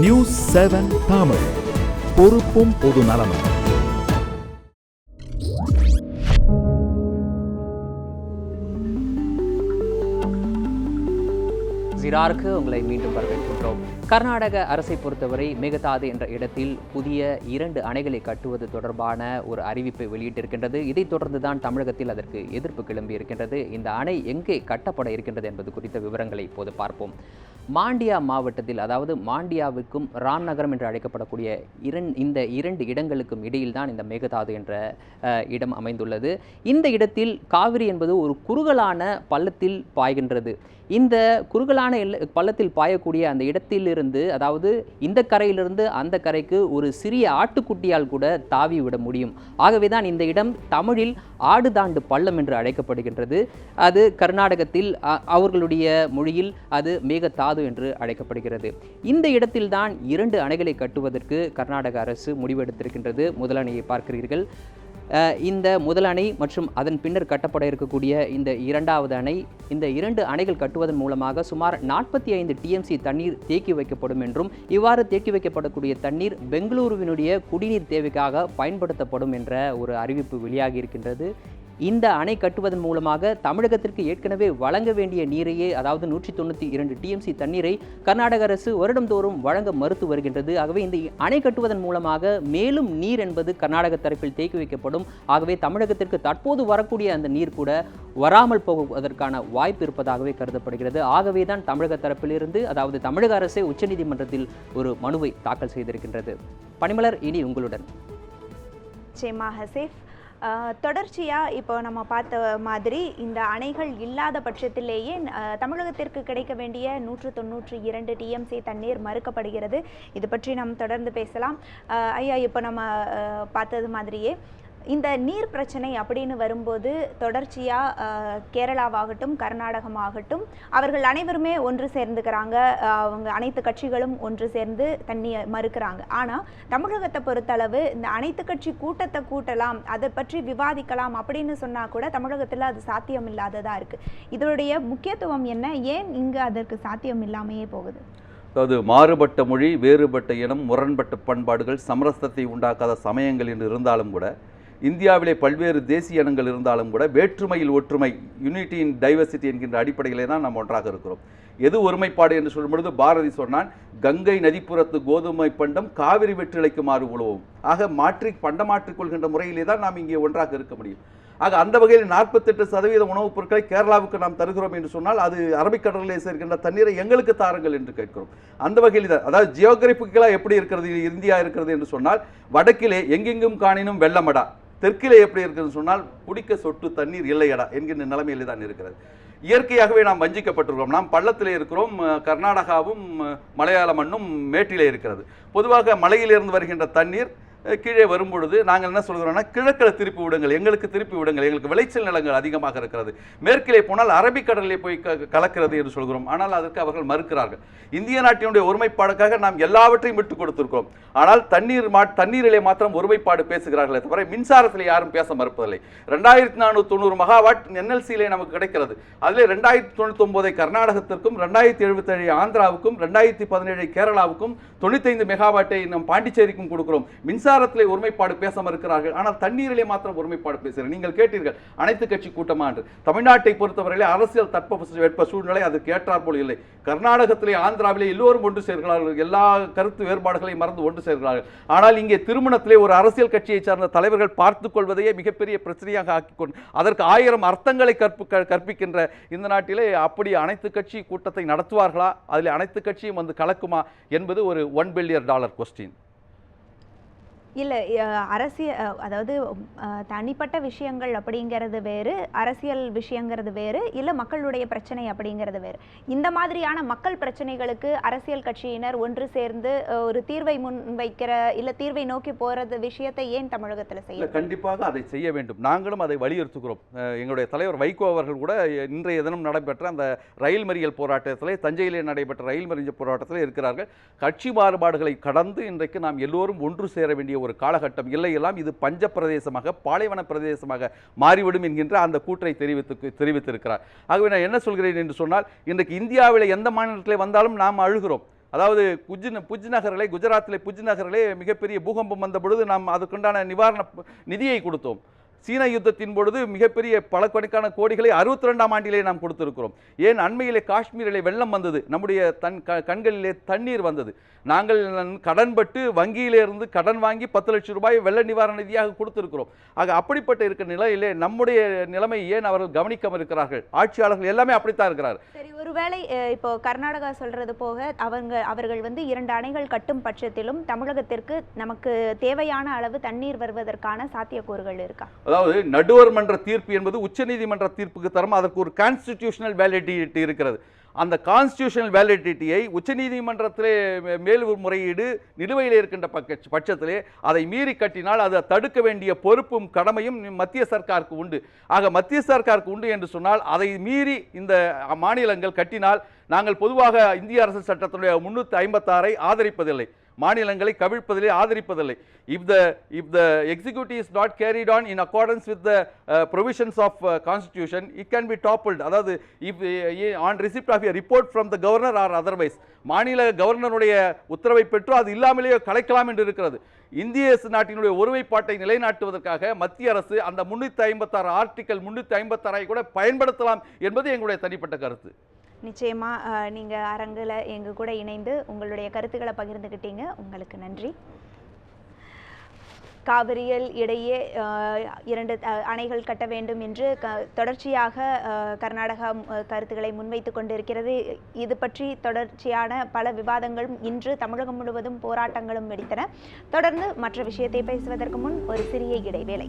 News 7 Tamil, பொறுப்பும் பொது நலமும். ஜிராருக்கு உங்களை மீண்டும் வரவேற்கின்றோம். கர்நாடக அரசை பொறுத்தவரை மேகதாது என்ற இடத்தில் புதிய 2 அணைகளை கட்டுவது தொடர்பான ஒரு அறிவிப்பை வெளியிட்டிருக்கின்றது. இதைத் தொடர்ந்துதான் தமிழகத்தில் அதற்கு எதிர்ப்பு கிளம்பி இருக்கின்றது. இந்த அணை எங்கே கட்டப்பட இருக்கின்றது என்பது குறித்த விவரங்களை இப்போது பார்ப்போம். மாண்டியா மாவட்டத்தில், அதாவது மாண்டியாவுக்கும் ராம்நகரம் என்று அழைக்கப்படக்கூடிய இந்த 2 இடங்களுக்கும் இடையில் தான் இந்த மேகதாது என்ற இடம் அமைந்துள்ளது. இந்த இடத்தில் காவிரி என்பது ஒரு குறுகலான பள்ளத்தில் பாய்கின்றது. இந்த குறுகலான பள்ளத்தில் பாயக்கூடிய அந்த இடத்திலிருந்து, அதாவது இந்த கரையிலிருந்து அந்த கரைக்கு ஒரு சிறிய ஆட்டுக்குட்டியால் கூட தாவி விட முடியும். ஆகவே தான் இந்த இடம் தமிழில் ஆடுதாண்டு பள்ளம் என்று அழைக்கப்படுகின்றது. அது கர்நாடகத்தில் அவர்களுடைய மொழியில் அது மேகதாது என்று அழைக்கப்படுகிறது. இந்த இடத்தில்தான் 2 அணைகளை கட்டுவதற்கு கர்நாடக அரசு முடிவெடுத்திருக்கின்றது. முதல் அணையை பார்க்கிறீர்கள். இந்த முதல் அணை மற்றும் அதன் பின்னர் கட்டப்பட இருக்கக்கூடிய இந்த 2வது அணை, இந்த 2 அணைகள் கட்டுவதன் மூலமாக சுமார் 45 TMC தண்ணீர் தேக்கி வைக்கப்படும் என்றும், இவ்வாறு தேக்கி வைக்கப்படக்கூடிய தண்ணீர் பெங்களூருவினுடைய குடிநீர் தேவைக்காக பயன்படுத்தப்படும் என்ற ஒரு அறிவிப்பு வெளியாகி இருக்கின்றது. இந்த அணை கட்டுவதன் மூலமாக தமிழகத்திற்கு ஏற்கனவே வழங்க வேண்டிய நீரையே, அதாவது 192 TMC தண்ணீரை கர்நாடக அரசு வருடந்தோறும் வழங்க மறுத்து வருகின்றது. ஆகவே இந்த அணை கட்டுவதன் மூலமாக மேலும் நீர் என்பது கர்நாடக தரப்பில் தேக்கி வைக்கப்படும். ஆகவே தமிழகத்திற்கு தற்போது வரக்கூடிய அந்த நீர் கூட வராமல் போவதற்கான வாய்ப்பு இருப்பதாகவே கருதப்படுகிறது. ஆகவே தான் தமிழக தரப்பிலிருந்து, அதாவது தமிழக அரசே உச்சநீதிமன்றத்தில் ஒரு மனுவை தாக்கல் செய்திருக்கின்றது. பனிமலர், இனி உங்களுடன். தொடர்ச்சியாக இப்போ நம்ம பார்த்த மாதிரி இந்த அணைகள் இல்லாத பட்சத்திலேயே தமிழகத்திற்கு கிடைக்க வேண்டிய 192 TMC தண்ணீர் மறுக்கப்படுகிறது. இது பற்றி நாம் தொடர்ந்து பேசலாம். ஐயா, இப்போ நம்ம பார்த்தது மாதிரியே இந்த நீர் பிரச்சனை அப்படின்னு வரும்போது தொடர்ச்சியாக கேரளாவாகட்டும் கர்நாடகமாகட்டும் அவர்கள் அனைவருமே ஒன்று சேர்ந்துக்கிறாங்க. அவங்க அனைத்து கட்சிகளும் ஒன்று சேர்ந்து தண்ணியை மறுக்கிறாங்க. ஆனால் தமிழகத்தை பொறுத்தளவு இந்த அனைத்து கட்சி கூட்டத்தை கூட்டலாம், அதை பற்றி விவாதிக்கலாம் அப்படின்னு சொன்னால் கூட தமிழகத்தில் அது சாத்தியம் இல்லாததாக இருக்குது. இதனுடைய முக்கியத்துவம் என்ன? ஏன் இங்கு அதற்கு சாத்தியம் இல்லாமையே போகுது? அதாவது மாறுபட்ட மொழி, வேறுபட்ட இனம், முரண்பட்ட பண்பாடுகள், சமரசத்தை உண்டாக்காத சமயங்கள் என்று இருந்தாலும் கூட, இந்தியாவிலே பல்வேறு தேசிய இனங்கள் இருந்தாலும் கூட வேற்றுமையில் ஒற்றுமை, யூனிட்டி இன் டைவர்சிட்டி என்கின்ற அடிப்படையிலே தான் நாம் ஒன்றாக இருக்கிறோம். எது ஒருமைப்பாடு என்று சொல்லும் பொழுது பாரதி சொன்னான், கங்கை நதிப்புறத்து கோதுமை பண்டம் காவிரி வெற்றிலைக்கு மாறு உழவும். ஆக பண்டமாற்றிக் கொள்கின்ற முறையிலே தான் நாம் இங்கே ஒன்றாக இருக்க முடியும். ஆக அந்த வகையில் 48% உணவுப் பொருட்களை கேரளாவுக்கு நாம் தருகிறோம் என்று சொன்னால், அது அரபிக்கடலிலே சேர்க்கின்ற தண்ணீரை எங்களுக்கு தாருங்கள் என்று கேட்கிறோம். அந்த வகையில் தான், அதாவது ஜியோகிராபிக்கலாக எப்படி இருக்கிறது இந்தியா இருக்கிறது என்று சொன்னால், வடக்கிலே எங்கெங்கும் காணினும் வெள்ளமடா, தெற்கிலே எப்படி இருக்குன்னு சொன்னால் குடிக்க சொட்டு தண்ணீர் இல்லையடா என்கின்ற நிலைமையிலே தான் இருக்கிறது. இயற்கையாகவே நாம் வஞ்சிக்கப்பட்டிருக்கிறோம். நாம் பள்ளத்திலே இருக்கிறோம். கர்நாடகாவும் மலையாள மண்ணும் மேட்டிலே இருக்கிறது. பொதுவாக மலையிலிருந்து வருகின்ற தண்ணீர் கீழே வரும்பொழுது நாங்கள் என்ன சொல்கிறோம்னா, கிழக்கில் திருப்பி விடுங்கள், எங்களுக்கு திருப்பி விடுங்கள், எங்களுக்கு விளைச்சல் நிலங்கள் அதிகமாக இருக்கிறது. மேற்கிலே போனால் அரபிக்கடலிலே போய் கலக்கிறது என்று சொல்கிறோம். ஆனால் அதற்கு அவர்கள் மறுக்கிறார்கள். இந்திய நாட்டினுடைய ஒருமைப்பாடுக்காக நாம் எல்லாவற்றையும் விட்டு கொடுத்திருக்கிறோம். ஆனால் தண்ணீரிலே மாத்திரம் ஒருமைப்பாடு பேசுகிறார்களே தவிர மின்சாரத்தில் யாரும் பேச மறுப்பதில்லை. 2490 மெகாவாட் NLCயிலே நமக்கு கிடைக்கிறது. அதிலே 2099 கர்நாடகத்திற்கும், 2077 ஆந்திராவுக்கும், 2017 கேரளாவுக்கும், 95 மெகாவாட்டை நம் பாண்டிச்சேரிக்கும் கொடுக்கிறோம். மின்சாரத்திலே ஒருமைப்பாடு பேச மறுக்கிறார்கள். ஆனால் தண்ணீரிலே மாத்திரம் ஒருமைப்பாடு பேசுகிறார்கள். நீங்கள் கேட்டீர்கள் அனைத்து கட்சி கூட்டமா என்று. தமிழ்நாட்டை பொறுத்தவரையிலே அரசியல் தட்பவெட்ப சூழ்நிலை அதுக்கு ஏற்றாற்போல் இல்லை. கர்நாடகத்திலே ஆந்திராவிலே எல்லோரும் ஒன்று சேர்கிறார்கள். எல்லா கருத்து வேறுபாடுகளையும் மறந்து ஒன்று சேர்கிறார்கள். ஆனால் இங்கே திருமணத்திலே ஒரு அரசியல் கட்சியை சார்ந்த தலைவர்கள் பார்த்துக் கொள்வதையே மிகப்பெரிய பிரச்சனையாக ஆக்கிக்கொண்டு அதற்கு 1000 அர்த்தங்களை கற்பிக்கின்ற இந்த நாட்டிலே அப்படி அனைத்து கட்சி கூட்டத்தை நடத்துவார்களா? அதில் அனைத்து கட்சியும் வந்து கலக்குமா என்பது ஒரு $1 பில்லியன் கொஸ்டின். இல்லை, அதாவது தனிப்பட்ட விஷயங்கள் அப்படிங்கிறது வேறு, அரசியல் விஷயங்கிறது வேறு, இல்லை மக்களுடைய பிரச்சனை அப்படிங்கிறது வேறு. இந்த மாதிரியான மக்கள் பிரச்சனைகளுக்கு அரசியல் கட்சியினர் ஒன்று சேர்ந்து ஒரு தீர்வை முன்வைக்கிற, இல்லை தீர்வை நோக்கி போகிறது விஷயத்தை ஏன் தமிழகத்தில் செய்ய? கண்டிப்பாக அதை செய்ய வேண்டும். நாங்களும் அதை வலியுறுத்துகிறோம். எங்களுடைய தலைவர் வைகோ அவர்கள் கூட இன்றைய தினம் நடைபெற்ற அந்த ரயில் மறியல் போராட்டத்திலே, தஞ்சையிலே நடைபெற்ற ரயில் மறியல் போராட்டத்திலே இருக்கிறார்கள். கட்சி மாறுபாடுகளை கடந்து இன்றைக்கு நாம் எல்லோரும் ஒன்று சேர வேண்டிய ஒரு காலகட்டம் இல்லையெல்லாம் இது பஞ்ச பிரதேசமாக, பாலைவன பிரதேசமாக மாறிவிடும் என்கின்ற அந்த கூற்றை தெரிவித்திருக்கிறார். ஆகவே நான் என்ன சொல்கிறேன் என்று சொன்னால், இன்றைக்கு இந்தியாவில் எந்த மாநிலத்தில் வந்தாலும் நாம் அழுகிறோம். அதாவது புஜ் நகரிலே, குஜராத்திலே புஜ் நகரிலே மிகப்பெரிய பூகம்பம் வந்த பொழுது நாம் அதுக்குண்டான நிவாரண நிதியை கொடுத்தோம். சீன யுத்தத்தின் பொழுது மிகப்பெரிய பல கோடிக்கான கோடிகளை 62ஆம் ஆண்டிலே நாம் கொடுத்திருக்கிறோம். ஏன் அண்மையிலே காஷ்மீரிலே வெள்ளம் வந்தது, நம்முடைய கண்களிலே தண்ணீர் வந்தது. நாங்கள் கடன்பட்டு வங்கியிலிருந்து கடன் வாங்கி 10 லட்சம் ரூபாய் வெள்ள நிவாரண நிதியாக கொடுத்திருக்கிறோம். ஆக அப்படிப்பட்ட இருக்கிற நிலையிலே நம்முடைய நிலைமை ஏன் அவர்கள் கவனிக்காமல் இருக்கிறார்கள்? ஆட்சியாளர்கள் எல்லாமே அப்படித்தான் இருக்கிறார். சரி, ஒருவேளை இப்போ கர்நாடகா சொல்றது போக அவர்கள் 2 அணைகள் கட்டும் பட்சத்திலும் தமிழகத்திற்கு நமக்கு தேவையான அளவு தண்ணீர் வருவதற்கான சாத்தியக்கூறுகள் இருக்கா? அதாவது நடுவர் மன்ற தீர்ப்பு என்பது உச்சநீதிமன்ற தீர்ப்புக்கு தரம், அதற்கு ஒரு கான்ஸ்டிடியூஷனல் வேலிடிட்டி இருக்கிறது. அந்த கான்ஸ்டிடியூஷனல் வேலிடிட்டியை உச்சநீதிமன்றத்திலே மேல்முறையீடு நிலுவையில் இருக்கின்ற பட்சத்திலே அதை மீறி கட்டினால் அதை தடுக்க வேண்டிய பொறுப்பும் கடமையும் மத்திய சர்க்காருக்கு உண்டு. ஆக மத்திய சர்க்காருக்கு உண்டு என்று சொன்னால் அதை மீறி இந்த மாநிலங்கள் கட்டினால் நாங்கள் பொதுவாக இந்திய அரசு சட்டத்தினுடைய 356ஐ ஆதரிப்பதில்லை, மாநிலங்களை கவிழ்ப்பதிலே ஆதரிப்பதில்லை. If the executive is not carried on in accordance with the provisions of constitution, it can be toppled. அதாவது if on receipt of a report from the governor or otherwise, மாநில கவர்னருடைய உத்தரவை பெற்று அது இல்லாமலேயே கலைக்கலாம் என்று இருக்கிறது. இந்திய நாட்டினுடைய ஒருமைப்பாட்டை நிலைநாட்டுவதற்காக மத்திய அரசு அந்த 356 ஆர்டிகல் 356ஐ கூட பயன்படுத்தலாம் என்பது எங்களுடைய தனிப்பட்ட கருத்து. நிச்சயமா நீங்க அரங்கில் எங்க கூட இணைந்து உங்களுடைய கருத்துக்களை பகிர்ந்துக்கிட்டீங்க. உங்களுக்கு நன்றி. காவிரியில் இடையே 2 அணைகள் கட்ட வேண்டும் என்று தொடர்ச்சியாக கர்நாடகா கருத்துக்களை முன்வைத்து கொண்டிருக்கிறது. இது பற்றி தொடர்ச்சியான பல விவாதங்களும் இன்று தமிழகம் முழுவதும் போராட்டங்களும் வெடித்தன. தொடர்ந்து மற்ற விஷயத்தை பேசுவதற்கு முன் ஒரு சிறிய இடைவேளை.